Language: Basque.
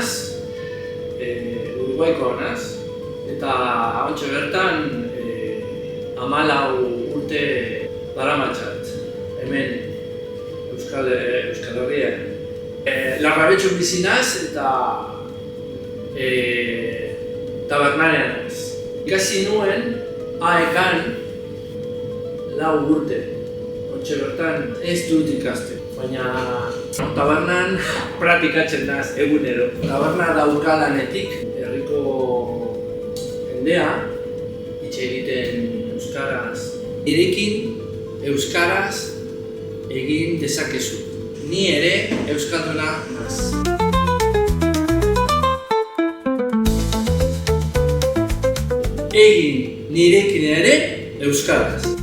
naz, Uruguaikoa naz, eta hauntxe bertan 14 urte daramatzat, hemen Euskal Herrian. Larrabetxun bizi naz eta tabernarean naz. Ikasi nuen AEK-an 4 urte. Hauntxe bertan ez dut ikasten, baina tabernan praktikatzen naz egunero. Taberna daukalanetik herriko jendea hitz egiten euskaraz. Nirekin euskaraz egin dezakezu. Ni ere euskalduna naz. Egin nirekin ere euskaraz.